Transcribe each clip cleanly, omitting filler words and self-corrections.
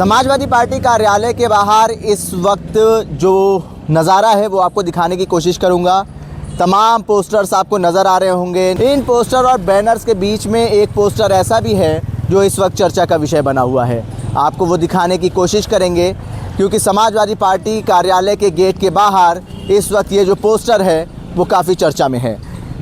Samajwadi party कार्यालय के बाहर इस वक्त जो नज़ारा है वो आपको दिखाने की कोशिश करूंगा। तमाम पोस्टर्स आपको नज़र आ रहे होंगे। इन पोस्टर और बैनर्स के बीच में एक पोस्टर ऐसा भी है जो इस वक्त चर्चा का विषय बना हुआ है। आपको वो दिखाने की कोशिश करेंगे क्योंकि समाजवादी पार्टी कार्यालय के गेट के बाहर इस वक्त ये जो पोस्टर है वो काफ़ी चर्चा में है।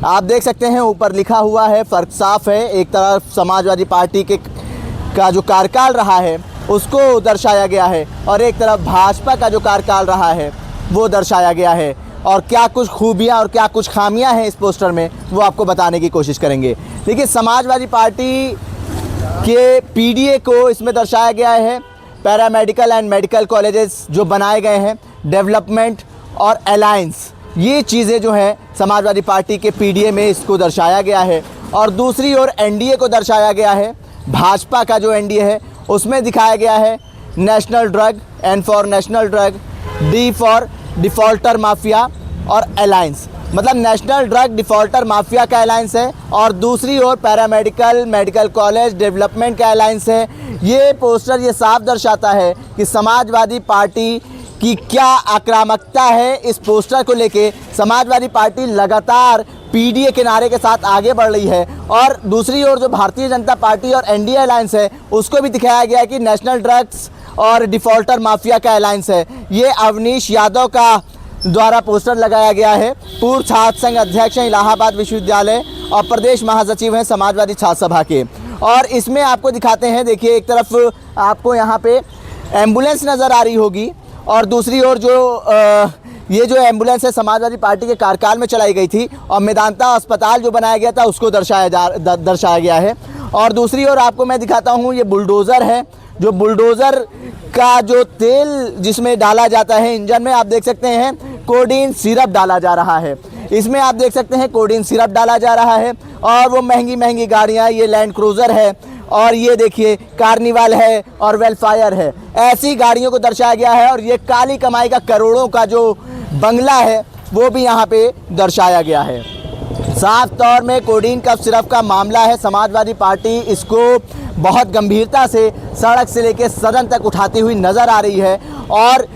आप देख सकते हैं ऊपर लिखा हुआ है, फ़र्क साफ है। एक तरफ समाजवादी पार्टी का जो कार्यकाल रहा है उसको दर्शाया गया है और एक तरफ भाजपा का जो कार्यकाल रहा है वो दर्शाया गया है। और क्या कुछ खूबियाँ और क्या कुछ खामियाँ हैं इस पोस्टर में वो आपको बताने की कोशिश करेंगे। देखिए, समाजवादी पार्टी के पीडीए को इसमें दर्शाया गया है। पैरामेडिकल एंड मेडिकल कॉलेजेस जो बनाए गए हैं, डेवलपमेंट और अलायंस, ये चीज़ें जो हैं समाजवादी पार्टी के पीडीए में इसको दर्शाया गया है। और दूसरी ओर एनडीए को दर्शाया गया है। भाजपा का जो एनडीए है उसमें दिखाया गया है national drug, N for national drug, D for defaulter mafia और अलायंस, मतलब नेशनल ड्रग डिफ़ॉल्टर माफिया का अलायंस है और दूसरी ओर पैरामेडिकल मेडिकल कॉलेज डेवलपमेंट का अलायंस है। ये पोस्टर ये साफ दर्शाता है कि समाजवादी पार्टी की क्या आक्रामकता है। इस पोस्टर को लेके समाजवादी पार्टी लगातार पीडीए के नारे के साथ आगे बढ़ रही है और दूसरी ओर जो भारतीय जनता पार्टी और एनडीए अलायंस है उसको भी दिखाया गया है कि नेशनल ड्रग्स और डिफ़ॉल्टर माफिया का अलायंस है। ये अवनीश यादव का द्वारा पोस्टर लगाया गया है। पूर्व छात्र संघ अध्यक्ष हैं इलाहाबाद विश्वविद्यालय और प्रदेश महासचिव हैं समाजवादी छात्र सभा के। और इसमें आपको दिखाते हैं, देखिए एक तरफ आपको यहाँ पे एम्बुलेंस नज़र आ रही होगी और दूसरी ओर जो ये जो एम्बुलेंस है समाजवादी पार्टी के कार्यकाल में चलाई गई थी और मेदांता अस्पताल जो बनाया गया था उसको दर्शाया गया है। और दूसरी ओर आपको मैं दिखाता हूँ, ये बुलडोज़र है। जो बुलडोज़र का जो तेल जिसमें डाला जाता है इंजन में, आप देख सकते हैं कोडीन सिरप डाला जा रहा है। इसमें आप देख सकते हैं कोडीन सिरप डाला जा रहा है। और वो महंगी महंगी गाड़ियाँ, ये लैंड क्रूज़र है और ये देखिए कार्निवल है और वेलफायर है, ऐसी गाड़ियों को दर्शाया गया है। और ये काली कमाई का करोड़ों का जो बंगला है वो भी यहाँ पे दर्शाया गया है। साफ तौर में कोडीन कफ सिरप का मामला है। समाजवादी पार्टी इसको बहुत गंभीरता से सड़क से लेकर सदन तक उठाती हुई नज़र आ रही है और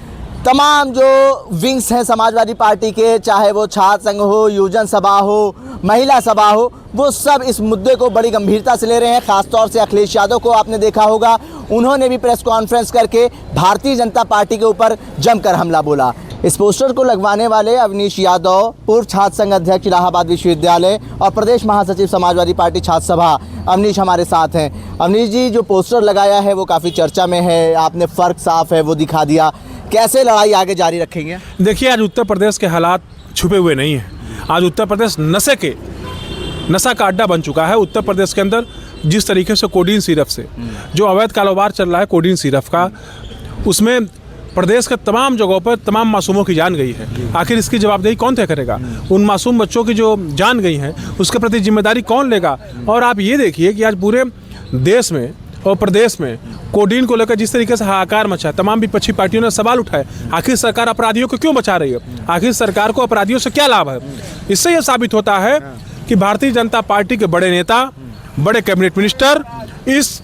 तमाम जो विंग्स हैं समाजवादी पार्टी के, चाहे वो छात्र संघ हो, युवजन सभा हो, महिला सभा हो, वो सब इस मुद्दे को बड़ी गंभीरता से ले रहे हैं। ख़ासतौर से अखिलेश यादव को आपने देखा होगा, उन्होंने भी प्रेस कॉन्फ्रेंस करके भारतीय जनता पार्टी के ऊपर जमकर हमला बोला। इस पोस्टर को लगवाने वाले अवनीश यादव, पूर्व छात्र संघ अध्यक्ष इलाहाबाद विश्वविद्यालय और प्रदेश महासचिव समाजवादी पार्टी छात्र सभा, अवनीश हमारे साथ हैं। अवनीश जी, जो पोस्टर लगाया है वो काफ़ी चर्चा में है, आपने फ़र्क साफ है वो दिखा दिया, कैसे लड़ाई आगे जारी रखेंगे? देखिए, आज उत्तर प्रदेश के हालात छुपे हुए नहीं हैं। आज उत्तर प्रदेश नशा का अड्डा बन चुका है। उत्तर प्रदेश के अंदर जिस तरीके से कोडीन सिरप से जो अवैध कारोबार चल रहा है कोडीन सिरप का, उसमें प्रदेश के तमाम जगहों पर तमाम मासूमों की जान गई है। आखिर इसकी जवाबदेही कौन तय करेगा? उन मासूम बच्चों की जो जान गई है उसके प्रति जिम्मेदारी कौन लेगा? और आप ये देखिए कि आज पूरे देश में और प्रदेश में कोडीन को लेकर जिस तरीके से हाहाकार मचा है, तमाम विपक्षी पार्टियों ने सवाल उठाए, आखिर सरकार अपराधियों को क्यों बचा रही है? आखिर सरकार को अपराधियों से क्या लाभ है? इससे यह साबित होता है कि भारतीय जनता पार्टी के बड़े नेता, बड़े कैबिनेट मिनिस्टर इस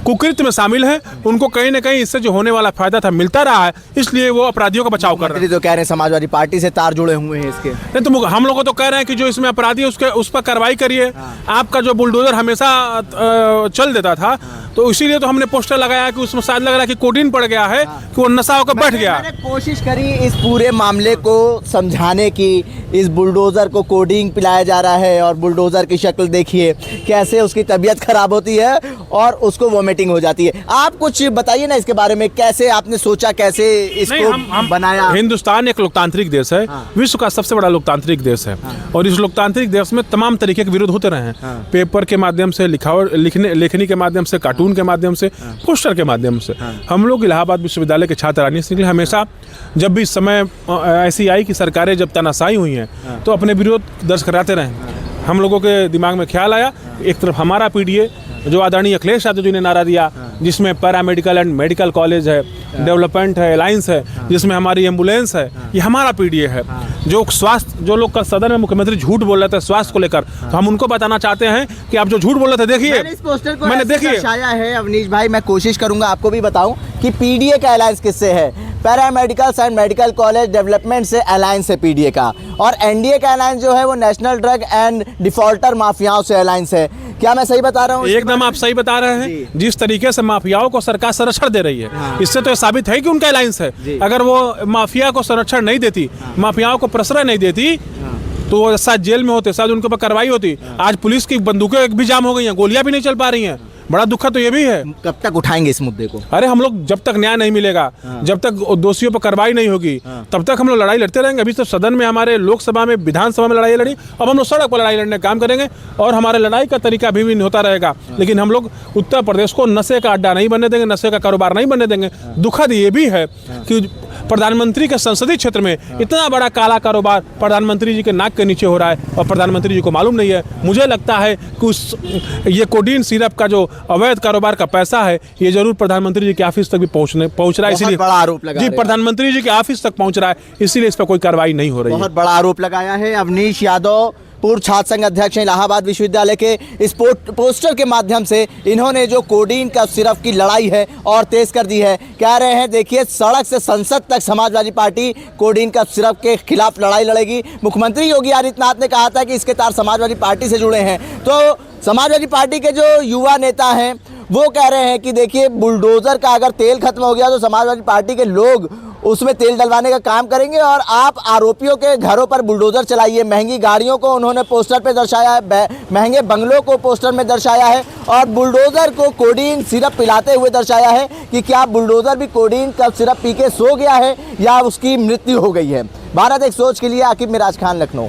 कुकृत्य में शामिल हैं। उनको कहीं ना कहीं इससे जो होने वाला फायदा था मिलता रहा है, इसलिए वो अपराधियों का बचाव कर रहे हैं। तो कह रहे हैं समाजवादी पार्टी से तार जुड़े हुए हैं इसके। नहीं तो हम लोगों तो कह रहे हैं कि जो इसमें अपराधी है उस पर कार्रवाई करिए। आपका जो बुलडोजर हमेशा चल देता था तो इसीलिए तो हमने पोस्टर लगाया कि उसमें शायद लग रहा है कि कोडीन पड़ गया है, कि वो नशा होकर बैठ गया। मैंने कोशिश करी इस पूरे मामले को समझाने की। इस बुलडोज़र को कोडीन पिलाया जा रहा है और बुलडोज़र की शक्ल देखिए कैसे उसकी तबीयत खराब होती है और उसको वोमिटिंग हो जाती है। आप कुछ बताइए ना इसके बारे में, कैसे आपने सोचा, कैसे इसको हम बनाया? हिंदुस्तान एक लोकतांत्रिक देश है, विश्व का सबसे बड़ा लोकतांत्रिक देश है और इस लोकतांत्रिक देश में तमाम तरीके के विरोध होते रहे हैं। पेपर के माध्यम से, लेखनी के माध्यम से, कार्टून के माध्यम से, पोस्टर के माध्यम से। हम लोग इलाहाबाद विश्वविद्यालय के छात्र राजनीति से निकले। हमेशा जब भी समय ऐसी आई कि सरकारें जब तानाशाही हुई हैं तो अपने विरोध दर्ज कराते रहे। हम लोगों के दिमाग में ख्याल आया, एक तरफ हमारा पीडीए जो आदरणीय अखिलेश यादव जी ने नारा दिया, जिसमें पैरामेडिकल एंड मेडिकल कॉलेज है, डेवलपमेंट है, अलायंस है, जिसमें हमारी एम्बुलेंस है, ये हमारा पीडीए है। जो स्वास्थ्य, जो लोग कल सदन में मुख्यमंत्री झूठ बोल रहे थे स्वास्थ्य को लेकर, तो हम उनको बताना चाहते हैं कि आप जो झूठ बोल रहे थे, देखिए मैंने इस पोस्टर को मैंने ऐसे देखिए दर्शाया है अवनीश भाई, मैं कोशिश करूंगा आपको भी बताऊं कि पीडीए का अलायंस किससे है। Paramedical and medical college development से अलायंस है पीडीए का, और एनडीए का अलायंस जो है वो नेशनल ड्रग एंड डिफॉल्टर माफियाओं से अलायंस है। क्या मैं सही बता रहा हूँ? एकदम आप सही बता रहे हैं। जिस तरीके से माफियाओं को सरकार संरक्षण दे रही है, इससे तो साबित है कि उनका अलायंस है। अगर वो माफिया को संरक्षण नहीं देती, माफियाओं को प्रश्रय नहीं देती, तो वो शायद जेल में होते, शायद उनके ऊपर कार्रवाई होती। आज पुलिस की बंदूकें भी जाम हो गई हैं, गोलियां भी नहीं चल पा रही हैं। बड़ा दुखद तो ये भी है। कब तक उठाएंगे इस मुद्दे को? अरे हम लोग जब तक न्याय नहीं मिलेगा, जब तक दोषियों पर कार्रवाई नहीं होगी, तब तक हम लोग लड़ाई लड़ते रहेंगे। अभी तो सदन में, हमारे लोकसभा में, विधानसभा में लड़ाई लड़ी, अब हम लोग सड़क पर लड़ाई लड़ने का काम करेंगे, और हमारे लड़ाई का तरीका भी भिन्न होता रहेगा। लेकिन हम लोग उत्तर प्रदेश को नशे का अड्डा नहीं बनने देंगे, नशे का कारोबार नहीं बनने देंगे। दुखद ये भी है कि प्रधानमंत्री के संसदीय क्षेत्र में इतना बड़ा काला कारोबार प्रधानमंत्री जी के नाक के नीचे हो रहा है, और प्रधानमंत्री जी को मालूम नहीं है। मुझे लगता है कि ये कोडीन सिरप का जो अवैध कारोबार का पैसा है, ये जरूर प्रधानमंत्री जी के ऑफिस तक भी पहुंच रहा है। इसीलिए बड़ा आरोप लगा जी, प्रधानमंत्री जी के ऑफिस तक पहुंच रहा है, इसीलिए इस पर कोई कार्रवाई नहीं हो रही है। बहुत बड़ा आरोप लगाया है अवनीश यादव, पूर्व छात्र संघ अध्यक्ष हैं इलाहाबाद विश्वविद्यालय के। इस पोस्टर के माध्यम से इन्होंने जो कोडीन का सिरप की लड़ाई है और तेज कर दी है। कह रहे हैं देखिए, सड़क से संसद तक समाजवादी पार्टी कोडीन का सिरप के खिलाफ लड़ाई लड़ेगी। मुख्यमंत्री योगी आदित्यनाथ ने कहा था कि इसके तार समाजवादी पार्टी से जुड़े हैं, तो समाजवादी पार्टी के जो युवा नेता हैं वो कह रहे हैं कि देखिए, बुलडोजर का अगर तेल खत्म हो गया तो समाजवादी पार्टी के लोग उसमें तेल डलवाने का काम करेंगे, और आप आरोपियों के घरों पर बुलडोजर चलाइए। महंगी गाड़ियों को उन्होंने पोस्टर पे दर्शाया है, महंगे बंगलों को पोस्टर में दर्शाया है, और बुलडोजर को कोडीन सिरप पिलाते हुए दर्शाया है कि क्या बुलडोजर भी कोडीन का सिरप पी के सो गया है या उसकी मृत्यु हो गई है। भारत एक सोच के लिए, आकिब मिराज खान, लखनऊ।